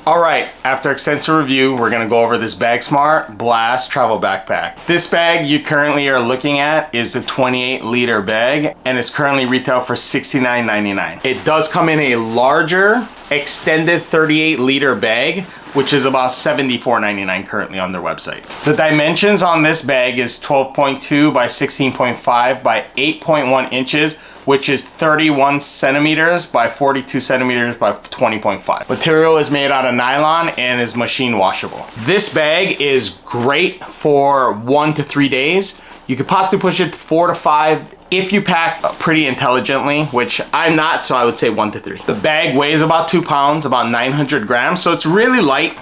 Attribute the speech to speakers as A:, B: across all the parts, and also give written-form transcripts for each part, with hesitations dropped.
A: All right, after extensive review, we're gonna go over this Bagsmart Blast travel backpack. This bag you currently are looking at is the 28-liter bag, and it's currently retail for $69.99. It does come in a larger, extended 38-liter bag, which is about $74.99 currently on their website. The dimensions on this bag is 12.2 by 16.5 by 8.1 inches, which is 31 centimeters by 42 centimeters by 20.5. Material is made out of nylon and is machine washable. This bag is great for 1 to 3 days. You could possibly push it to 4 to 5 if you pack pretty intelligently, which I'm not, so I would say 1 to 3. The bag weighs about 2 pounds, about 900 grams, so it's really light,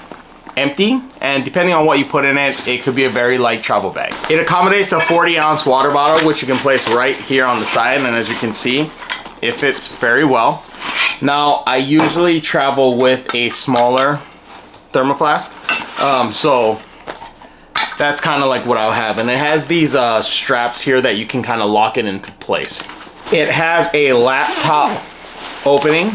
A: empty, and depending on what you put in it, it could be a very light travel bag. It accommodates a 40-ounce water bottle, which you can place right here on the side, and as you can see, it fits very well. Now, I usually travel with a smaller thermoflask, so that's kind of like what I'll have. And it has these straps here that you can kind of lock it into place. It has a laptop opening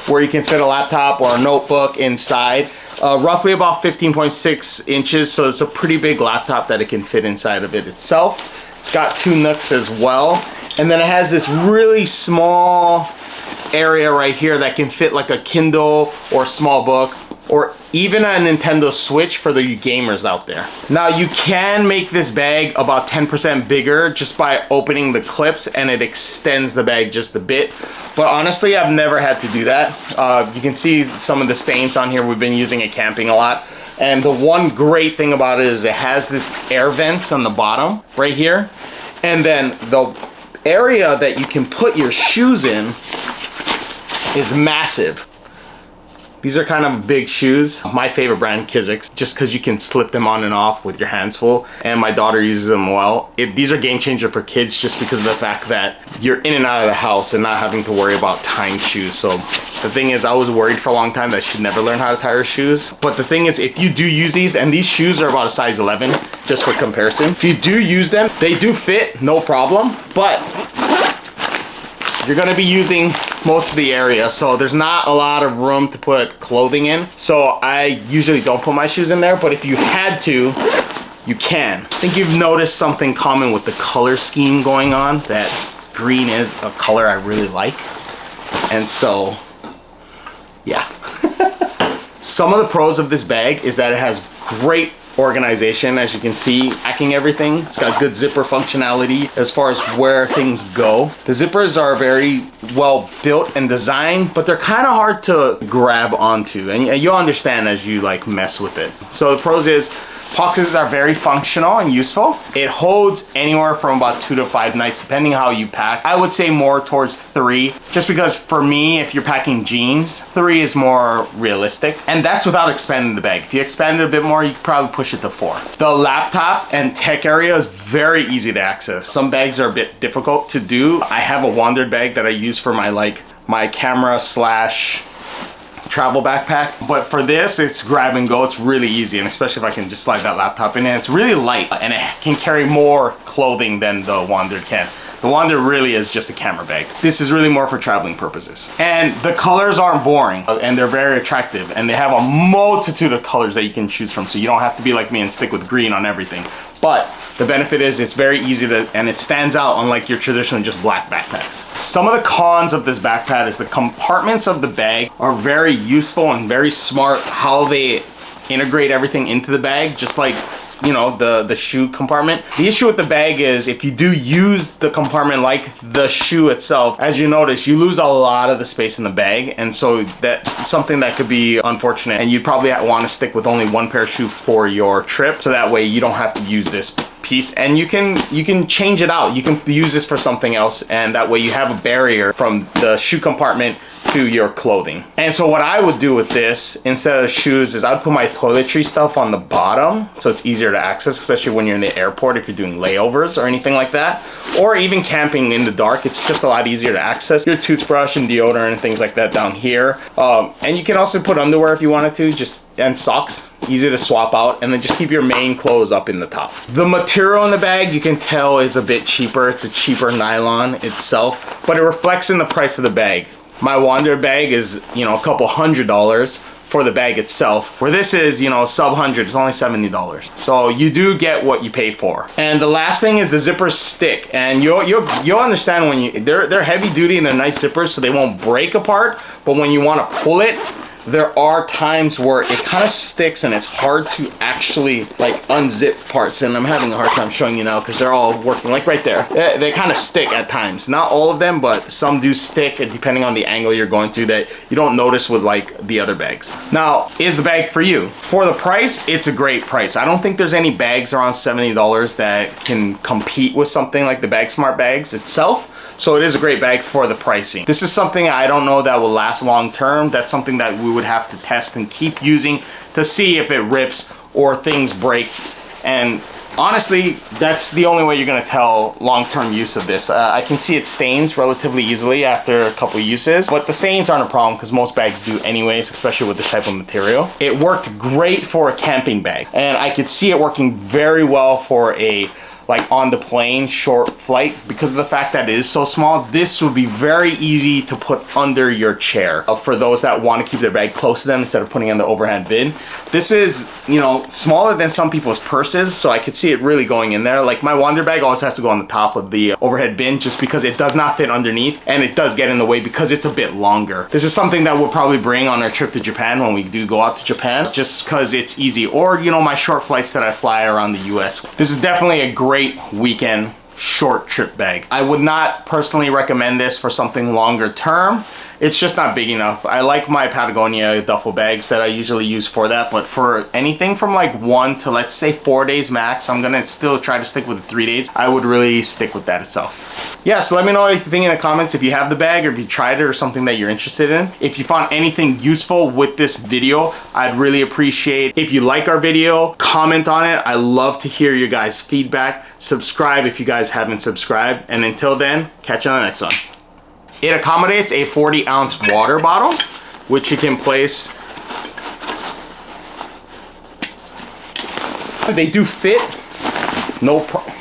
A: where you can fit a laptop or a notebook inside. Roughly about 15.6 inches, so it's a pretty big laptop that it can fit inside of it itself. It's got 2 nooks as well. And then it has this really small area right here that can fit like a Kindle or small book, or even a Nintendo Switch for the gamers out there. Now you can make this bag about 10% bigger just by opening the clips, and it extends the bag just a bit. But honestly, I've never had to do that. You can see some of the stains on here. We've been using it camping a lot. And the one great thing about it is it has this air vents on the bottom right here. And then the area that you can put your shoes in is massive. These are kind of big shoes. My favorite brand, Kizik's, just because you can slip them on and off with your hands full. And my daughter uses them well. These are game changer for kids just because of the fact that you're in and out of the house and not having to worry about tying shoes. So the thing is, I was worried for a long time that I should never learn how to tie her shoes. But the thing is, if you do use these, and these shoes are about a size 11, just for comparison. If you do use them, they do fit, no problem. But you're gonna be using most of the area, so there's not a lot of room to put clothing in. So I usually don't put my shoes in there, but if you had to, you can. I think you've noticed something common with the color scheme going on, that green is a color I really like. And so, yeah. Some of the pros of this bag is that it has great organization, as you can see, packing everything. It's got good zipper functionality as far as where things go. The zippers are very well built and designed, but they're kind of hard to grab onto, and you'll understand as you like mess with it. So the pros is boxes are very functional and useful. It holds anywhere from about 2 to 5 nights, depending how you pack. I would say more towards 3, just because for me, if you're packing jeans, 3 is more realistic. And that's without expanding the bag. If you expand it a bit more, you could probably push it to 4. The laptop and tech area is very easy to access. Some bags are a bit difficult to do. I have a wandered bag that I use for my camera slash travel backpack, but for this, it's grab and go. It's really easy, and especially if I can just slide that laptop in, and it's really light, and it can carry more clothing than the Wandered can. The Wandered really is just a camera bag. This is really more for traveling purposes. And the colors aren't boring, and they're very attractive, and they have a multitude of colors that you can choose from, so you don't have to be like me and stick with green on everything. But the benefit is it's very easy to, and it stands out unlike your traditional just black backpacks. Some of the cons of this backpack is the compartments of the bag are very useful and very smart how they integrate everything into the bag, just like, you know, the shoe compartment. The issue with the bag is if you do use the compartment like the shoe itself, as you notice, you lose a lot of the space in the bag, and so that's something that could be unfortunate, and you'd probably want to stick with only 1 pair of shoe for your trip, so that way you don't have to use this piece, and you can change it out. You can use this for something else, and that way you have a barrier from the shoe compartment to your clothing. And so what I would do with this instead of shoes is I'd put my toiletry stuff on the bottom so it's easier to access, especially when you're in the airport, if you're doing layovers or anything like that, or even camping in the dark. It's just a lot easier to access your toothbrush and deodorant and things like that down here. And you can also put underwear if you wanted to, and socks, easy to swap out, and then just keep your main clothes up in the top. The material in the bag, you can tell, is a bit cheaper. It's a cheaper nylon itself, but it reflects in the price of the bag. My Wanderer bag is, you know, a couple $100s, for the bag itself, where this is, you know, sub 100, it's only $70. So you do get what you pay for. And the last thing is the zippers stick, and you'll understand when they're heavy duty and they're nice zippers, so they won't break apart, but when you want to pull it, there are times where it kind of sticks and it's hard to actually like unzip parts, and I'm having a hard time showing you now because they're all working like right there. They kind of stick at times, not all of them, but some do stick depending on the angle you're going through that you don't notice with like the other bags. Now, is the bag for you? For the price, it's a great price. I don't think there's any bags around $70 that can compete with something like the Bagsmart bags itself. So it is a great bag for the pricing. This is something I don't know that will last long term. That's something that we would have to test and keep using to see if it rips or things break. And honestly, that's the only way you're gonna tell long-term use of this. I can see it stains relatively easily after a couple uses, but the stains aren't a problem because most bags do anyways, especially with this type of material. It worked great for a camping bag, and I could see it working very well for a like on the plane short flight because of the fact that it is so small. This would be very easy to put under your chair for those that want to keep their bag close to them instead of putting in the overhand bin. This is, you know, smaller than some people's purses, so I could see it really going in there. Like my wander bag always has to go on the top of the overhead bin just because it does not fit underneath, and it does get in the way because it's a bit longer. This is something that we'll probably bring on our trip to Japan when we do go out to Japan, just because it's easy, or you know, my short flights that I fly around the US. This is definitely a great weekend short trip bag. I would not personally recommend this for something longer term. It's just not big enough. I like my Patagonia duffel bags that I usually use for that, but for anything from like 1 to let's say 4 days max, I'm gonna still try to stick with the 3 days. I would really stick with that itself. Yeah, so let me know what you think in the comments if you have the bag or if you tried it or something that you're interested in. If you found anything useful with this video, I'd really appreciate if you like our video, comment on it. I love to hear your guys' feedback. Subscribe if you guys haven't subscribed, and until then, catch you on the next one. It accommodates a 40-ounce water bottle, which you can place. They do fit, no problem.